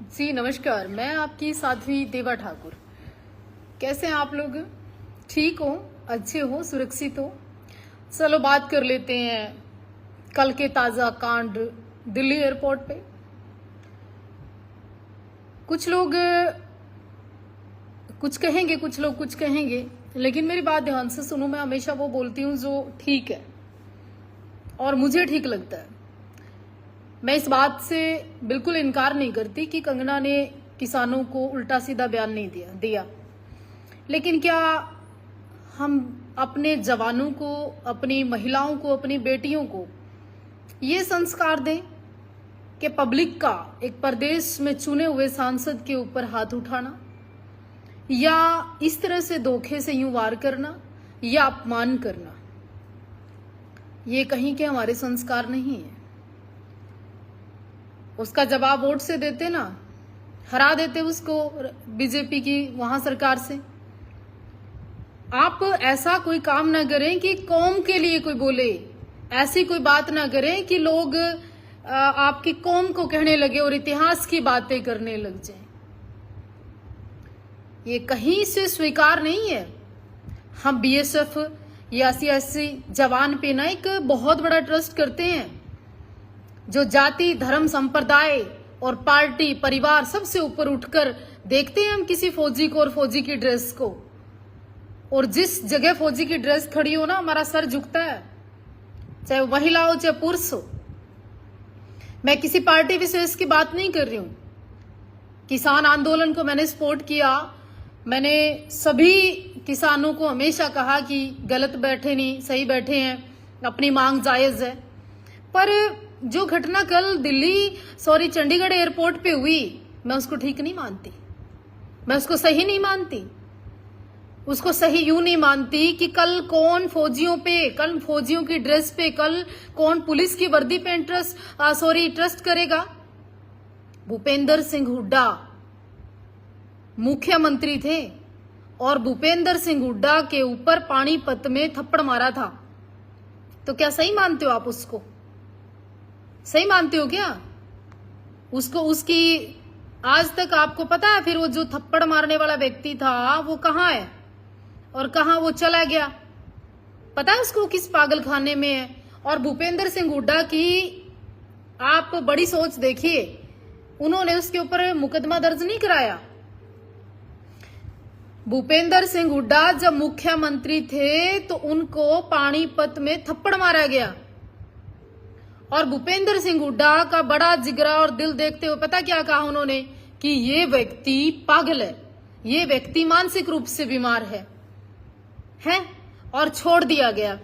जी नमस्कार, मैं आपकी साध्वी देवा ठाकुर। कैसे हैं आप लोग? ठीक हो, अच्छे हो, सुरक्षित हो? चलो बात कर लेते हैं कल के ताजा कांड दिल्ली एयरपोर्ट पे। कुछ लोग कुछ कहेंगे, कुछ लोग कुछ कहेंगे, लेकिन मेरी बात ध्यान से सुनो। मैं हमेशा वो बोलती हूँ जो ठीक है और मुझे ठीक लगता है। मैं इस बात से बिल्कुल इनकार नहीं करती कि कंगना ने किसानों को उल्टा सीधा बयान नहीं दिया, लेकिन क्या हम अपने जवानों को, अपनी महिलाओं को, अपनी बेटियों को ये संस्कार दें कि पब्लिक का एक प्रदेश में चुने हुए सांसद के ऊपर हाथ उठाना या इस तरह से धोखे से यूं वार करना या अपमान करना, ये कहीं के हमारे संस्कार नहीं है। उसका जवाब वोट से देते ना, हरा देते उसको बीजेपी की वहां सरकार से। आप ऐसा कोई काम ना करें कि कौम के लिए कोई बोले, ऐसी कोई बात ना करें कि लोग आपकी कौम को कहने लगे और इतिहास की बातें करने लग जाएं। ये कहीं से स्वीकार नहीं है। हम बीएसएफ या सीएससी जवान पे ना एक बहुत बड़ा ट्रस्ट करते हैं, जो जाति, धर्म, संप्रदाय और पार्टी, परिवार सबसे ऊपर उठकर देखते हैं हम किसी फौजी को और फौजी की ड्रेस को। और जिस जगह फौजी की ड्रेस खड़ी हो ना, हमारा सर झुकता है, चाहे वो महिला हो चाहे पुरुष हो। मैं किसी पार्टी विशेष की बात नहीं कर रही हूं। किसान आंदोलन को मैंने सपोर्ट किया। मैंने सभी किसानों को हमेशा कहा कि गलत बैठे नहीं, सही बैठे हैं, अपनी मांग जायज है। पर जो घटना कल चंडीगढ़ एयरपोर्ट पे हुई, मैं उसको ठीक नहीं मानती, मैं उसको सही नहीं मानती। उसको सही यूं नहीं मानती कि कल कौन फौजियों पे, कल फौजियों की ड्रेस पे, कल कौन पुलिस की वर्दी पे ट्रस्ट करेगा। भूपेंद्र सिंह हुड्डा मुख्यमंत्री थे और भूपेंद्र सिंह हुड्डा के ऊपर पानीपत में थप्पड़ मारा था। तो क्या सही मानते हो आप उसको? सही मानते हो क्या उसको? उसकी आज तक आपको पता है फिर वो जो थप्पड़ मारने वाला व्यक्ति था वो कहाँ है और कहाँ वो चला गया? पता है उसको किस पागल खाने में है? और भूपेंद्र सिंह हुड्डा की आप बड़ी सोच देखिए, उन्होंने उसके ऊपर मुकदमा दर्ज नहीं कराया। भूपेंद्र सिंह हुड्डा जब मुख्यमंत्री थे तो उनको पानीपत में थप्पड़ मारा गया और भूपेंद्र सिंह हुड्डा का बड़ा जिगरा और दिल देखते हुए पता क्या कहा उन्होंने? कि ये व्यक्ति पागल है, ये व्यक्ति मानसिक रूप से बीमार है और छोड़ दिया गया।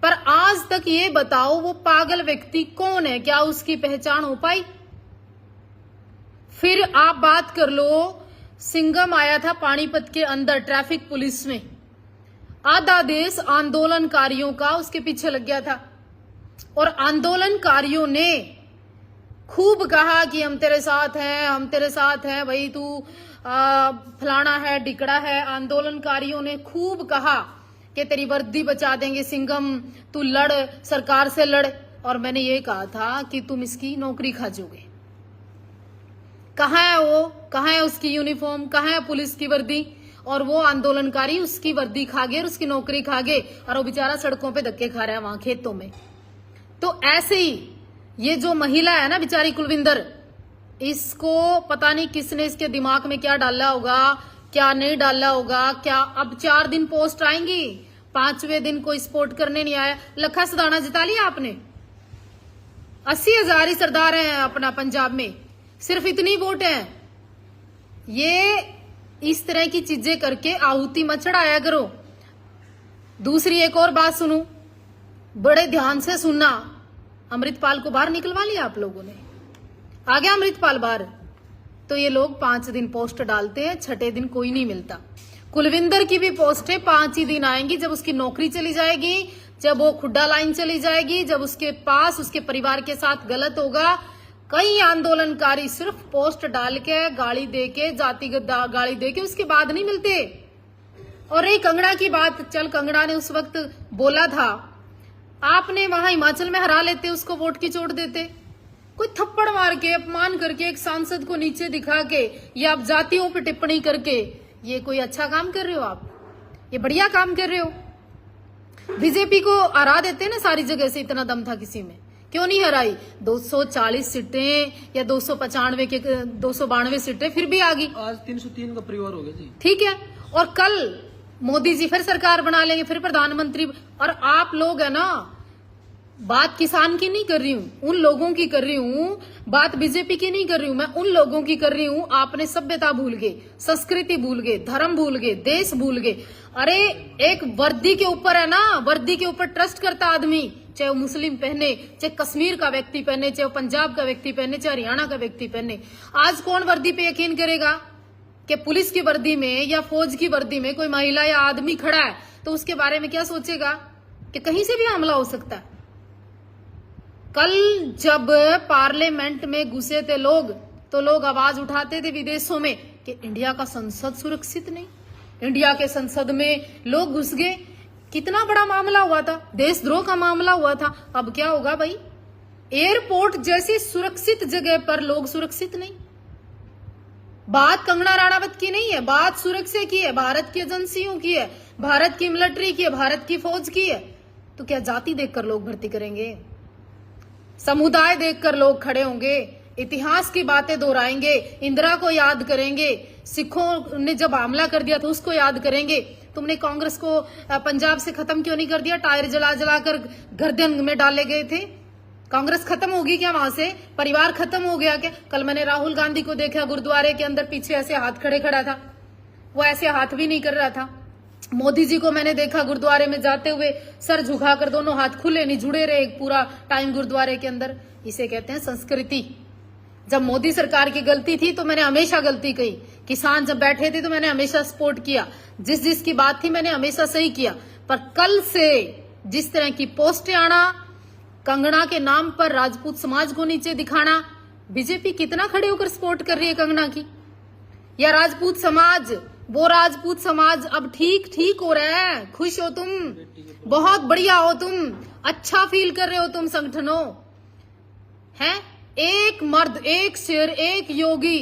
पर आज तक ये बताओ वो पागल व्यक्ति कौन है? क्या उसकी पहचान हो पाई? फिर आप बात कर लो, सिंघम आया था पानीपत के अंदर ट्रैफिक पुलिस में, आधा देश आंदोलनकारियों का उसके पीछे लग गया था और आंदोलनकारियों ने खूब कहा कि हम तेरे साथ हैं, हम तेरे साथ हैं, भाई तू फलाना है, डिकड़ा है। आंदोलनकारियों ने खूब कहा कि तेरी वर्दी बचा देंगे सिंघम, तू लड़, सरकार से लड़। और मैंने ये कहा था कि तुम इसकी नौकरी खा जाओगे। कहाँ है वो? कहाँ है उसकी यूनिफॉर्म? कहाँ है पुलिस की वर्दी? और वो आंदोलनकारी उसकी वर्दी खा गए और उसकी नौकरी खा गए और वो बेचारा सड़कों पे धक्के खा रहा है वहां खेतों में। तो ऐसे ही ये जो महिला है ना बेचारी कुलविंदर, इसको पता नहीं किसने इसके दिमाग में क्या डाला होगा, क्या नहीं डाला होगा। क्या अब 4 दिन पोस्ट आएंगी, 5वें दिन कोई सपोर्ट करने नहीं आया। लखा सदाना जिता लिया आपने, 80,000 ही सरदार हैं अपना पंजाब में, सिर्फ इतनी वोट है। ये इस तरह की चीजें करके आहुति मत चढ़ाया करो। दूसरी एक और बात सुनू, बड़े ध्यान से सुनना। अमृतपाल को बाहर निकलवा लिया आप लोगों ने, आ गया अमृतपाल बाहर। तो ये लोग 5 दिन पोस्ट डालते हैं, 6ठे दिन कोई नहीं मिलता। कुलविंदर की भी पोस्टें 5 ही दिन आएंगी, जब उसकी नौकरी चली जाएगी, जब वो खुड्डा लाइन चली जाएगी, जब उसके पास उसके परिवार के साथ गलत होगा। कई आंदोलनकारी सिर्फ पोस्ट डाल के, गाड़ी दे के, जातिगत गाड़ी दे के उसके बाद नहीं मिलते। और रही कंगना की बात, चल कंगना ने उस वक्त बोला था, आपने वहां हिमाचल में हरा लेते, उसको वोट की चोट देते। कोई थप्पड़ मार के अपमान करके एक सांसद को नीचे दिखा के या आप जातियों पे टिप्पणी करके ये कोई अच्छा काम कर रहे हो? आप ये बढ़िया काम कर रहे हो। बीजेपी को हरा देते ना सारी जगह से, इतना दम था किसी में, क्यों नहीं हराई? 240 सीटें या 295 के 292 सीटें फिर भी आ गई। आज 303 का परिवार हो गया जी। ठीक है, और कल मोदी जी फिर सरकार बना लेंगे, फिर प्रधानमंत्री। और आप लोग है ना, बात किसान की नहीं कर रही हूं, उन लोगों की कर रही हूं, बात बीजेपी की नहीं कर रही हूं, मैं उन लोगों की कर रही हूं। आपने सभ्यता भूल गए, संस्कृति भूल गए, धर्म भूल गए, देश भूल गए। अरे एक वर्दी के ऊपर है ना, वर्दी के ऊपर ट्रस्ट करता आदमी, चाहे वो मुस्लिम पहने, चाहे कश्मीर का व्यक्ति पहने, चाहे वो पंजाब का व्यक्ति पहने, चाहे हरियाणा का व्यक्ति पहने। आज कौन वर्दी पे यकीन करेगा कि पुलिस की वर्दी में या फौज की वर्दी में कोई महिला या आदमी खड़ा है तो उसके बारे में क्या सोचेगा कि कहीं से भी हमला हो सकता है। कल जब पार्लियामेंट में घुसे थे लोग, तो लोग आवाज उठाते थे विदेशों में कि इंडिया का संसद सुरक्षित नहीं, इंडिया के संसद में लोग घुस गए। कितना बड़ा मामला हुआ था, देशद्रोह का मामला हुआ था। अब क्या होगा भाई? एयरपोर्ट जैसी सुरक्षित जगह पर लोग सुरक्षित नहीं। बात कंगना राणावत की नहीं है, बात सुरक्षा की है, भारत की एजेंसियों की है, भारत की मिलिट्री की है, भारत की फौज की है। तो क्या जाति देखकर लोग भर्ती करेंगे? समुदाय देखकर लोग खड़े होंगे, इतिहास की बातें दोहराएंगे, इंदिरा को याद करेंगे, सिखों ने जब हमला कर दिया था उसको याद करेंगे। तुमने कांग्रेस को पंजाब से खत्म क्यों नहीं कर दिया? टायर जला जलाकर गर्दन में डाले गए थे। कांग्रेस खत्म होगी क्या वहां से? परिवार खत्म हो गया क्या? कल मैंने राहुल गांधी को देखा गुरुद्वारे के अंदर, पीछे ऐसे हाथ खड़ा था, वो ऐसे हाथ भी नहीं कर रहा था। मोदी जी को मैंने देखा गुरुद्वारे में जाते हुए, सर झुकाकर, दोनों हाथ खुले नहीं जुड़े रहे पूरा टाइम गुरुद्वारे के अंदर। इसे कहते हैं संस्कृति। जब मोदी सरकार की गलती थी तो मैंने हमेशा गलती कही, किसान जब बैठे थे तो मैंने हमेशा सपोर्ट किया, जिस की बात थी मैंने हमेशा सही किया। पर कल से जिस तरह की पोस्टें आना, कंगना के नाम पर राजपूत समाज को नीचे दिखाना, बीजेपी कितना खड़े होकर सपोर्ट कर रही है कंगना की? या राजपूत समाज, वो राजपूत समाज अब ठीक हो रहा है, खुश हो तुम, बहुत बढ़िया हो तुम, अच्छा फील कर रहे हो तुम संगठनों, हैं? एक मर्द, एक शेर, एक योगी,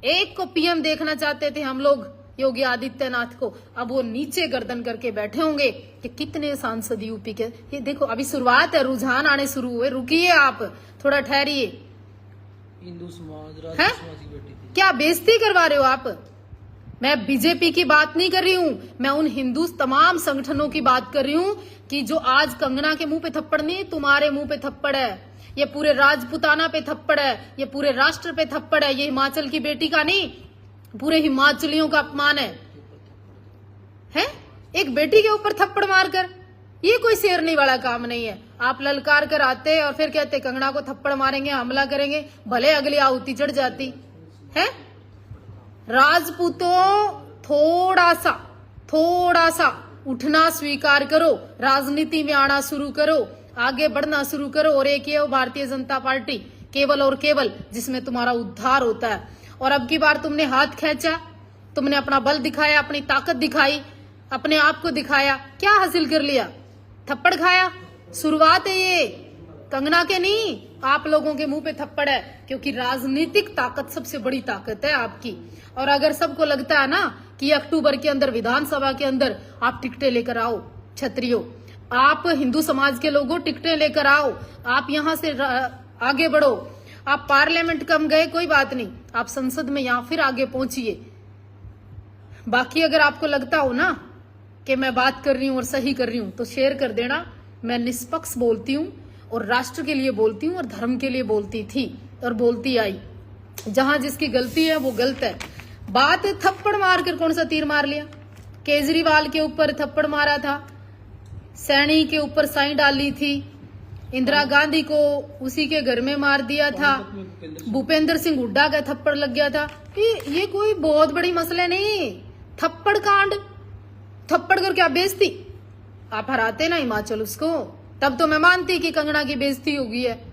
एक को पीएम देखना चाहते थे हम लोग, योगी आदित्यनाथ को। अब वो नीचे गर्दन करके बैठे होंगे कि कितने सांसद यूपी के। ये देखो अभी शुरुआत है, रुझान आने शुरू हुए, रुकिए आप, थोड़ा ठहरिए। हिंदू समाज, राजपूत समाज की बेटी थी। क्या बेइज्जती करवा रहे हो आप? मैं बीजेपी की बात नहीं कर रही हूं, मैं उन हिंदू तमाम संगठनों की बात कर रही हूं कि जो आज कंगना के मुंह पे थप्पड़ नहीं, तुम्हारे मुंह पे थप्पड़ है, ये पूरे राजपुताना पे थप्पड़ है, ये पूरे राष्ट्र पे थप्पड़ है। ये हिमाचल की बेटी का नहीं, पूरे हिमाचलियों का अपमान है? एक बेटी के ऊपर थप्पड़ मारकर, ये कोई शेरनी वाला काम नहीं है। आप ललकार कर आते और फिर कहते कंगना को थप्पड़ मारेंगे, हमला करेंगे, भले अगली आहुति चढ़ जाती है। राजपूतों थोड़ा सा उठना स्वीकार करो, राजनीति में आना शुरू करो, आगे बढ़ना शुरू करो, और एक ये भारतीय जनता पार्टी केवल और केवल जिसमें तुम्हारा उद्धार होता है। और अब की बार तुमने हाथ खींचा, तुमने अपना बल दिखाया, अपनी ताकत दिखाई, अपने आप को दिखाया, क्या हासिल कर लिया? थप्पड़ खाया। शुरुआत है ये, कंगना के नहीं, आप लोगों के मुंह पे थप्पड़ है, क्योंकि राजनीतिक ताकत सबसे बड़ी ताकत है आपकी। और अगर सबको लगता है ना कि अक्टूबर के अंदर विधानसभा के अंदर आप टिकटें लेकर आओ, क्षत्रियो, आप हिंदू समाज के लोगों टिकटें लेकर आओ, आप यहां से आगे बढ़ो, आप पार्लियामेंट कम गए कोई बात नहीं, आप संसद में यहां फिर आगे पहुंचिए। बाकी अगर आपको लगता हो ना कि मैं बात कर रही हूं और सही कर रही हूं तो शेयर कर देना। मैं निष्पक्ष बोलती हूं और राष्ट्र के लिए बोलती हूं और धर्म के लिए बोलती थी और बोलती आई। जहां जिसकी गलती है वो गलत है। बात है थप्पड़ मारकर कौन सा तीर मार लिया? केजरीवाल के ऊपर थप्पड़ मारा था, सैनी के ऊपर साई डाली थी, इंदिरा गांधी को उसी के घर में मार दिया था, भूपेंद्र सिंह हुड्डा का थप्पड़ लग गया था। ये कोई बहुत बड़ी मसले नहीं। थप्पड़ कांड, थप्पड़ कर क्या बेइज्जती? आप हराते ना हिमाचल उसको, तब तो मैं मानती कि कंगना की बेइज्जती हो गई है?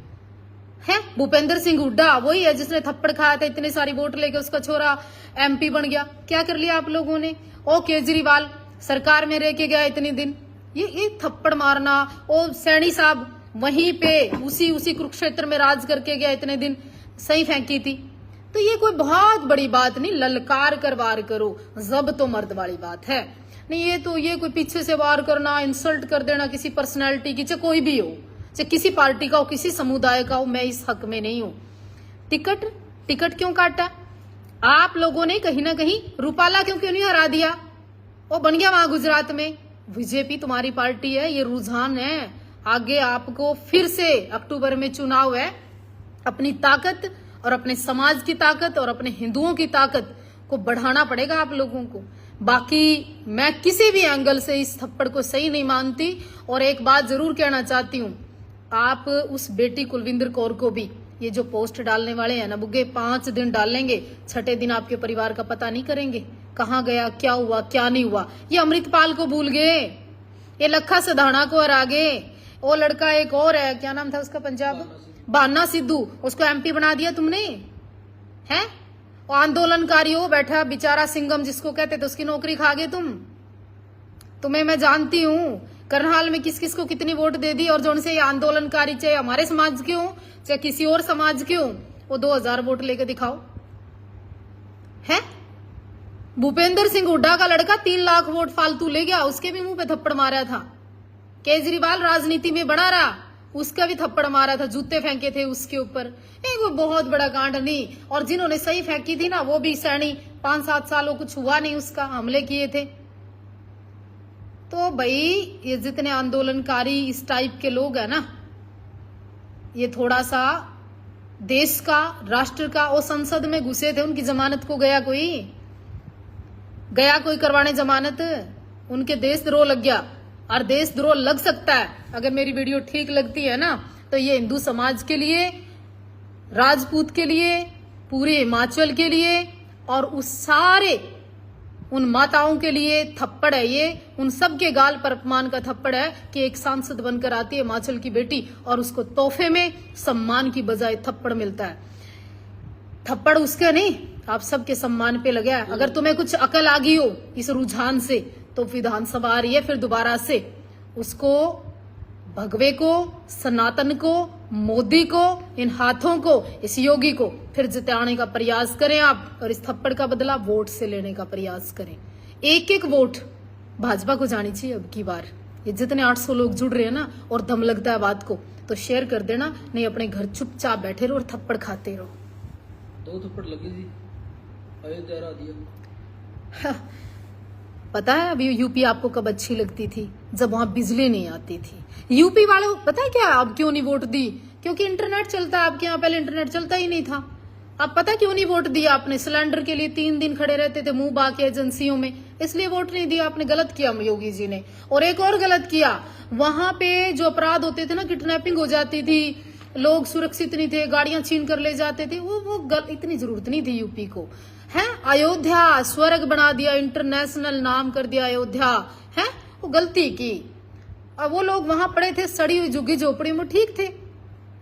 भूपेंद्र सिंह हुड्डा वही है जिसने थप्पड़ खाया था, इतने सारी वोट लेके उसका छोरा एमपी बन गया। क्या कर लिया आप लोगों ने? ओ केजरीवाल सरकार में रह के गया इतने दिन, ये थप्पड़ मारना। ओ सैनी साहब वहीं पे उसी कुरुक्षेत्र में राज करके गया, इतने दिन सही फेंकी थी। तो ये कोई बहुत बड़ी बात नहीं, ललकार कर वार करो, जब तो मर्द वाली बात है नहीं। ये कोई पीछे से वार करना, इंसल्ट कर देना किसी पर्सनैलिटी की, चाहे कोई भी हो, चाहे किसी पार्टी का हो, किसी समुदाय का हो, मैं इस हक में नहीं हूं। टिकट क्यों काटा आप लोगों ने? कहीं ना कहीं रूपाला क्यों नहीं हरा दिया? वो बन गया वहां गुजरात में। बीजेपी तुम्हारी पार्टी है, ये रुझान है। आगे आपको फिर से अक्टूबर में चुनाव है, अपनी ताकत और अपने समाज की ताकत और अपने हिंदुओं की ताकत को बढ़ाना पड़ेगा आप लोगों को। बाकी मैं किसी भी एंगल से इस थप्पड़ को सही नहीं मानती। और एक बात जरूर कहना चाहती हूँ, आप उस बेटी कुलविंदर कौर को भी, ये जो पोस्ट डालने वाले हैं ना बुग्गे, 5 दिन डालेंगे, 6ठे दिन आपके परिवार का पता नहीं करेंगे, कहाँ गया, क्या हुआ, क्या नहीं हुआ। ये अमृतपाल को भूल गए, ये लखा सधाना को हरा गए। वो लड़का एक और है, क्या नाम था उसका, पंजाब, बाना सिद्धू, उसको एमपी बना दिया तुमने, हैं? वो आंदोलनकारी हो बैठा बेचारा सिंगम जिसको कहते थे, उसकी नौकरी खा गए तुम। तुम्हें मैं जानती हूँ करनाल में किस किस को कितनी वोट दे दी, और जो उनसे ये आंदोलनकारी, चाहे हमारे समाज के हो चाहे किसी और समाज के हो, वो 2000 वोट लेके दिखाओ, है? भूपेंद्र सिंह हुड्डा का लड़का 3 लाख वोट फालतू ले गया, उसके भी मुंह पे थप्पड़ मारा था। केजरीवाल राजनीति में बना रहा, उसका भी थप्पड़ मारा था, जूते फेंके थे उसके ऊपर। एक बहुत बड़ा कांड नहीं। और जिन्होंने सही फेंकी थी ना, वो भी सैनी, 5-7 सालों कुछ हुआ नहीं उसका, हमले किए थे। तो भाई ये जितने आंदोलनकारी इस टाइप के लोग हैं ना, ये थोड़ा सा देश का, राष्ट्र का, वो संसद में घुसे थे, उनकी जमानत को गया कोई करवाने जमानत, उनके देशद्रोह लग गया। और देशद्रोह लग सकता है, अगर मेरी वीडियो ठीक लगती है ना, तो ये हिंदू समाज के लिए, राजपूत के लिए, पूरे हिमाचल के लिए और उन माताओं के लिए थप्पड़ है। ये उन सब के गाल पर अपमान का थप्पड़ है कि एक सांसद बनकर आती है हिमाचल की बेटी और उसको तोहफे में सम्मान की बजाय थप्पड़ मिलता है। थप्पड़ उसका नहीं, आप सबके सम्मान पे लगा है। अगर तुम्हें कुछ अकल आ गई हो इस रुझान से, तो विधानसभा आ रही है फिर दोबारा से, उसको, भगवे को, सनातन को, मोदी को, इन हाथों को, इस योगी को फिर जिताने का प्रयास करें आप, और इस थप्पड़ का बदला वोट से लेने का प्रयास करें। एक वोट भाजपा को जानी चाहिए अब की बार। ये जितने 800 लोग जुड़ रहे हैं ना, और दम लगता है बात को, तो शेयर कर देना, नहीं अपने घर चुपचाप बैठे रहो और थप्पड़ खाते रहो। 2 थप्पड़ लगी थी, अयोध्या हरा दिया। पता है अभी यूपी आपको कब अच्छी लगती थी? जब वहां बिजली नहीं आती थी। यूपी वालों पता है क्या अब क्यों नहीं वोट दी? क्योंकि इंटरनेट चलता है आपके यहाँ, पहले इंटरनेट चलता ही नहीं था। अब पता क्यों नहीं वोट दिया आपने? सिलेंडर के लिए 3 दिन खड़े रहते थे मुंह बाके एजेंसियों में, इसलिए वोट नहीं दिया आपने। गलत किया योगी जी ने। और एक और गलत किया, वहां पे जो अपराध होते थे ना, किडनैपिंग हो जाती थी, लोग सुरक्षित नहीं थे, गाड़ियां छीन कर ले जाते थे, वो इतनी जरूरत नहीं थी यूपी को, है? अयोध्या स्वर्ग बना दिया, इंटरनेशनल नाम कर दिया अयोध्या, है? वो गलती की। अब वो लोग वहां पड़े थे सड़ी हुई झुग्गी झोपड़ी में, ठीक थे,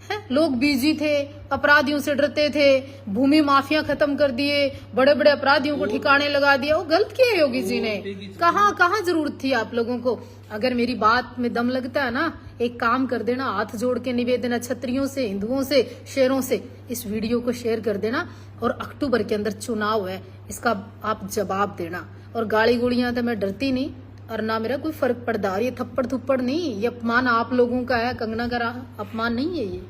हैं? लोग बिजी थे, अपराधियों से डरते थे, भूमि माफिया खत्म कर दिए, बड़े बड़े अपराधियों को ठिकाने लगा दिया। वो गलत किया योगी जी ने। कहाँ जरूरत थी आप लोगों को? अगर मेरी बात में दम लगता है ना, एक काम कर देना, हाथ जोड़ के निवेदन है क्षत्रियों से, हिंदुओं से, शेरों से, इस वीडियो को शेयर कर देना। और अक्टूबर के अंदर चुनाव है, इसका आप जवाब देना। और गाली गुड़ियां तो मैं डरती नहीं, और ना मेरा कोई फर्क पड़ता। और ये थप्पड़ थुप्पड़ नहीं, ये अपमान आप लोगों का है, कंगना का अपमान नहीं है ये।